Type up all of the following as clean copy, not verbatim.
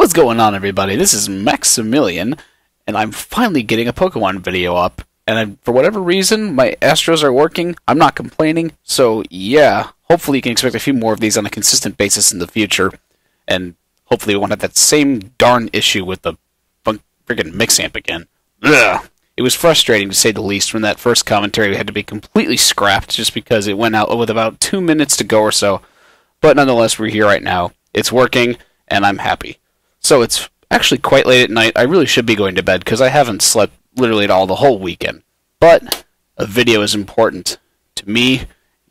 What's going on, everybody? This is Maximilian, and I'm finally getting a Pokemon video up. And for whatever reason, my Astros are working. I'm not complaining. So, yeah, hopefully you can expect a few more of these on a consistent basis in the future. And hopefully we won't have that same darn issue with the friggin' mix amp again. Ugh. It was frustrating, to say the least, when that first commentary had to be completely scrapped just because it went out with about 2 minutes to go or so. But nonetheless, we're here right now. It's working, and I'm happy. So it's actually quite late at night. I really should be going to bed because I haven't slept literally at all the whole weekend. But a video is important to me,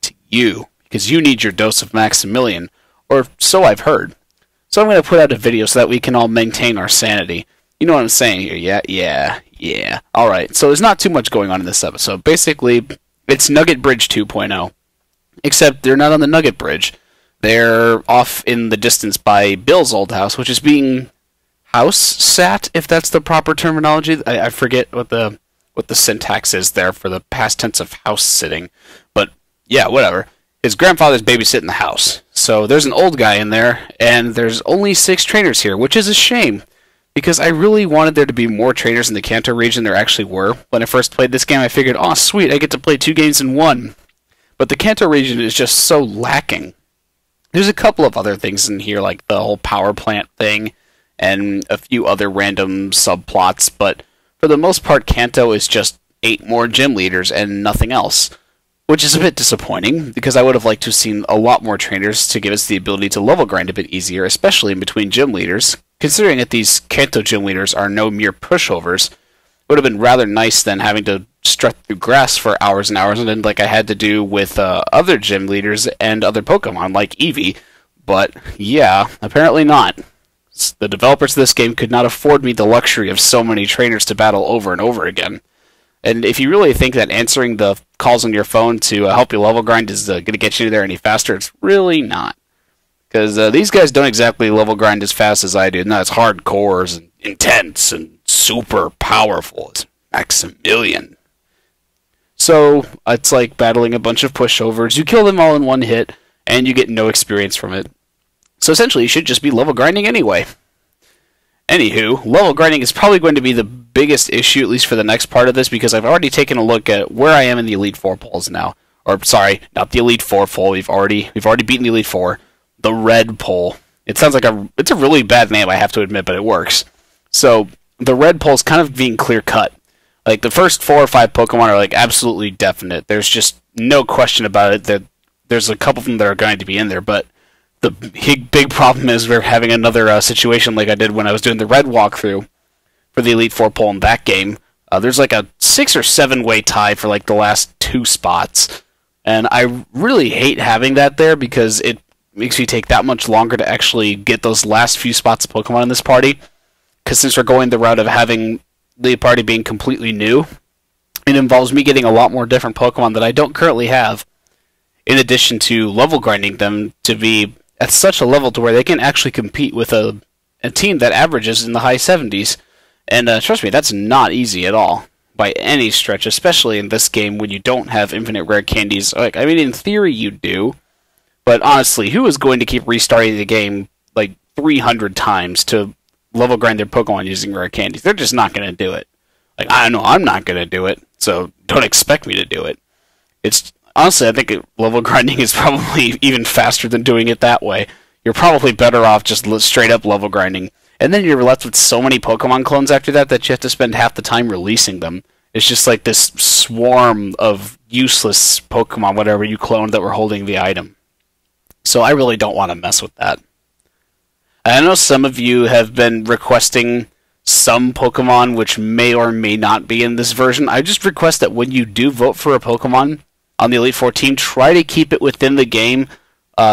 to you, because you need your dose of Maximilian, or so I've heard. So I'm going to put out a video so that we can all maintain our sanity. You know what I'm saying here? Yeah. Alright, so there's not too much going on in this episode. Basically, it's Nugget Bridge 2.0. Except they're not on the Nugget Bridge. They're off in the distance by Bill's old house, which is being house-sat, if that's the proper terminology. I forget what the syntax is there for the past tense of house-sitting. But, yeah, whatever. His grandfather's babysitting the house. So there's an old guy in there, and there's only 6 trainers here, which is a shame. Because I really wanted there to be more trainers in the Kanto region than there actually were. When I first played this game, I figured, oh, sweet, I get to play 2 games in 1. But the Kanto region is just so lacking. There's a couple of other things in here, like the whole power plant thing, and a few other random subplots, but for the most part, Kanto is just 8 more gym leaders and nothing else. Which is a bit disappointing, because I would have liked to have seen a lot more trainers to give us the ability to level grind a bit easier, especially in between gym leaders. Considering that these Kanto gym leaders are no mere pushovers, it would have been rather nice than having to strut through grass for hours and hours, and then like I had to do with other gym leaders and other Pokemon, like Eevee. But, yeah, apparently not. The developers of this game could not afford me the luxury of so many trainers to battle over and over again. And if you really think that answering the calls on your phone to help you level grind is going to get you there any faster, it's really not. Because these guys don't exactly level grind as fast as I do. No, it's hardcore and intense and super powerful. It's Maximilian. So, it's like battling a bunch of pushovers. You kill them all in one hit, and you get no experience from it. So essentially, you should just be level grinding anyway. Anywho, level grinding is probably going to be the biggest issue, at least for the next part of this, because I've already taken a look at where I am in the Elite Four polls now. Or, sorry, not the Elite Four poll. We've already beaten the Elite Four. The Red poll. It sounds like it's a really bad name, I have to admit, but it works. So, the Red poll is kind of being clear-cut. Like, the first 4 or 5 Pokemon are, like, absolutely definite. There's just no question about it that there's a couple of them that are going to be in there, but the big problem is we're having another situation like I did when I was doing the Red walkthrough for the Elite Four poll in that game. There's, like, a 6 or 7 way tie for, like, the last 2 spots. And I really hate having that there because it makes me take that much longer to actually get those last few spots of Pokemon in this party. Because since we're going the route of having the party being completely new, it involves me getting a lot more different Pokemon that I don't currently have, in addition to level grinding them to be at such a level to where they can actually compete with a team that averages in the high 70s. And trust me, that's not easy at all, by any stretch, especially in this game when you don't have infinite rare candies. Like, I mean, in theory you do, but honestly, who is going to keep restarting the game like 300 times to level grind their Pokemon using rare candies? They're just not going to do it. Like, I know I'm not going to do it, so don't expect me to do it. It's honestly, I think level grinding is probably even faster than doing it that way. You're probably better off just straight up level grinding. And then you're left with so many Pokemon clones after that that you have to spend half the time releasing them. It's just like this swarm of useless Pokemon, whatever you cloned, that were holding the item. So I really don't want to mess with that. I know some of you have been requesting some Pokemon which may or may not be in this version. I just request that when you do vote for a Pokemon on the Elite Four team, try to keep it within the game.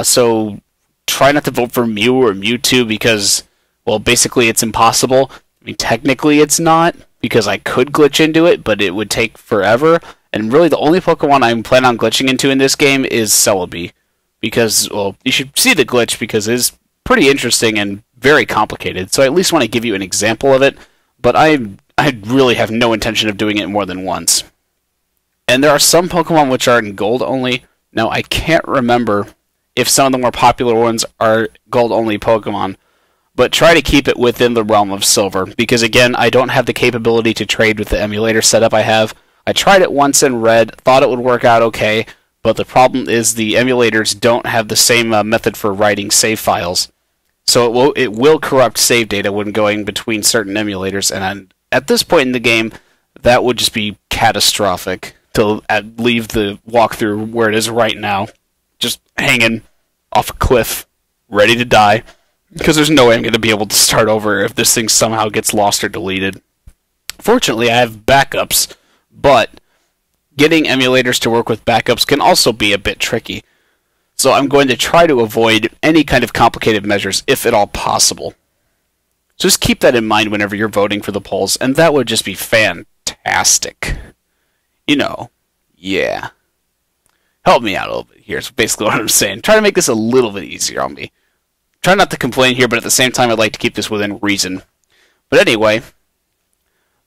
So try not to vote for Mew or Mewtwo because, well, basically it's impossible. I mean, technically it's not, because I could glitch into it, but it would take forever. And really the only Pokemon I'm planning on glitching into in this game is Celebi. Because, well, you should see the glitch because it is pretty interesting and very complicated. So I at least want to give you an example of it, but I really have no intention of doing it more than once. And there are some Pokemon which are in Gold only. Now, I can't remember if some of the more popular ones are Gold only Pokemon. but try to keep it within the realm of silver, because again, I don't have the capability to trade with the emulator setup I have. I tried it once in red, thought it would work out okay, but the problem is the emulators don't have the same method for writing save files. So it will corrupt save data when going between certain emulators, and at this point in the game, that would just be catastrophic to leave the walkthrough where it is right now, just hanging off a cliff, ready to die, because there's no way I'm going to be able to start over if this thing somehow gets lost or deleted. Fortunately, I have backups, but getting emulators to work with backups can also be a bit tricky. So I'm going to try to avoid any kind of complicated measures, if at all possible. Just keep that in mind whenever you're voting for the polls, and that would just be fantastic. You know, yeah. Help me out a little bit here, is basically what I'm saying. Try to make this a little bit easier on me. Try not to complain here, but at the same time, I'd like to keep this within reason. But anyway,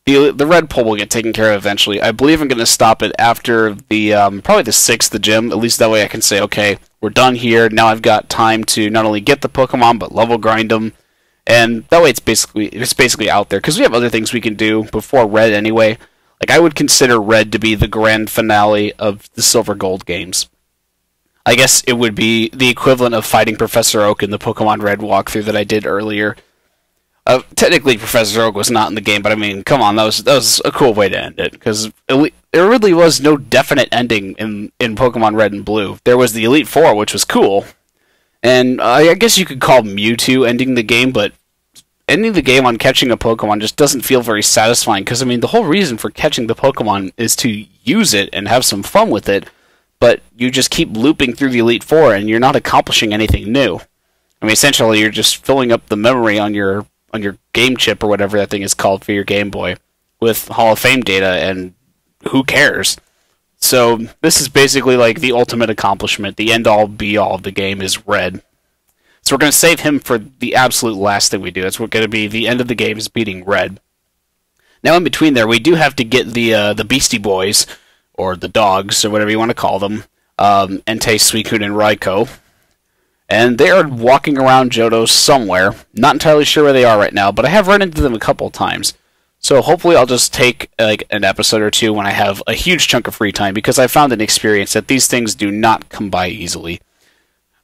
the red poll will get taken care of eventually. I believe I'm going to stop it after the probably the 6th, the gym. At least that way I can say, okay, we're done here. Now I've got time to not only get the Pokemon, but level grind them. And that way it's basically out there, because we have other things we can do before red anyway. Like, I would consider red to be the grand finale of the Silver Gold games. I guess it would be the equivalent of fighting Professor Oak in the Pokemon Red walkthrough that I did earlier. Technically, Professor Oak was not in the game, but I mean, come on, that was a cool way to end it, because there really was no definite ending in Pokemon Red and Blue. There was the Elite Four, which was cool, and I guess you could call Mewtwo ending the game, but ending the game on catching a Pokemon just doesn't feel very satisfying, because, I mean, the whole reason for catching the Pokemon is to use it and have some fun with it, but you just keep looping through the Elite Four, and you're not accomplishing anything new. I mean, essentially, you're just filling up the memory on your game chip, or whatever that thing is called for your Game Boy, with Hall of Fame data, and who cares? So, this is basically like the ultimate accomplishment. The end-all, be-all of the game is red. So we're going to save him for the absolute last thing we do. That's going to be the end of the game is beating red. Now in between there, we do have to get the Beastie Boys, or the dogs, or whatever you want to call them, Entei, Suicune, and Raikou. And they are walking around Johto somewhere. Not entirely sure where they are right now, but I have run into them a couple of times. So hopefully I'll just take like an episode or two when I have a huge chunk of free time, because I found an experience that these things do not come by easily.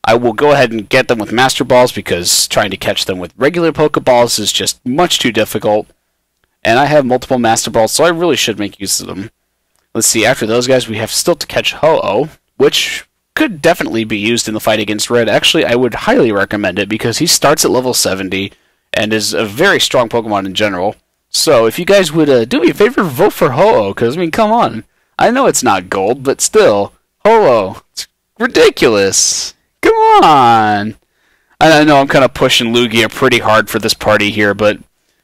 I will go ahead and get them with Master Balls, because trying to catch them with regular Pokeballs is just much too difficult. And I have multiple Master Balls, so I really should make use of them. Let's see, after those guys we have still to catch Ho-Oh, which could definitely be used in the fight against Red. Actually, I would highly recommend it, because he starts at level 70 and is a very strong Pokemon in general. So if you guys would do me a favor, vote for Ho-Oh, because, I mean, come on. I know it's not gold, but still, Ho-Oh, it's ridiculous. Come on! I know I'm kind of pushing Lugia pretty hard for this party here, but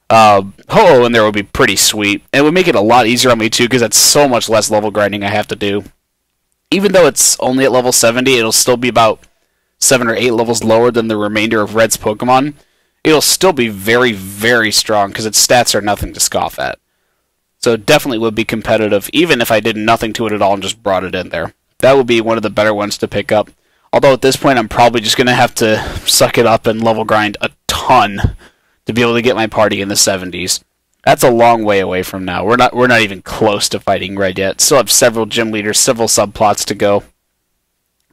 Ho-Oh in there would be pretty sweet. And it would make it a lot easier on me, too, because that's so much less level grinding I have to do. Even though it's only at level 70, it'll still be about 7 or 8 levels lower than the remainder of Red's Pokemon. It'll still be very, very strong, because its stats are nothing to scoff at. So it definitely would be competitive, even if I did nothing to it at all and just brought it in there. That would be one of the better ones to pick up. Although at this point, I'm probably just going to have to suck it up and level grind a ton to be able to get my party in the 70s. That's a long way away from now. We're not even close to fighting Red yet. Still have several gym leaders, several subplots to go.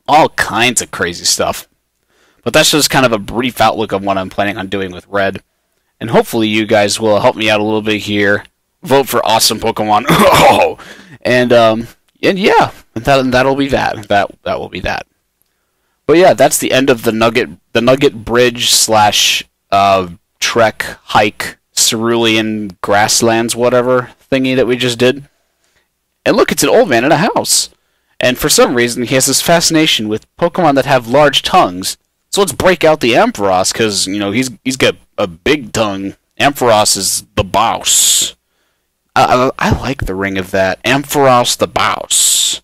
All kinds of crazy stuff. But that's just kind of a brief outlook of what I'm planning on doing with Red. And hopefully you guys will help me out a little bit here. Vote for awesome Pokemon. And yeah, that'll be that. That will be that. But yeah, that's the end of the Nugget Bridge / trek, hike, cerulean grasslands, whatever thingy that we just did. And look, it's an old man in a house. And for some reason, he has this fascination with Pokemon that have large tongues. So let's break out the Ampharos, because, you know, he's got a big tongue. Ampharos is the boss. I like the ring of that. Ampharos the boss.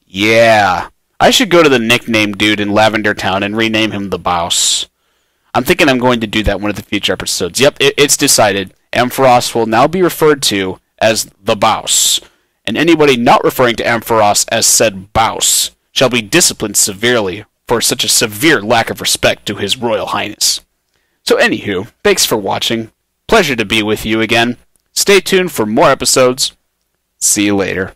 Yeah. I should go to the nickname dude in Lavender Town and rename him the boss. I'm thinking I'm going to do that in one of the future episodes. Yep, it's decided. Ampharos will now be referred to as the boss. And anybody not referring to Ampharos as said boss shall be disciplined severely for such a severe lack of respect to His Royal Highness. So anywho, thanks for watching. Pleasure to be with you again. Stay tuned for more episodes. See you later.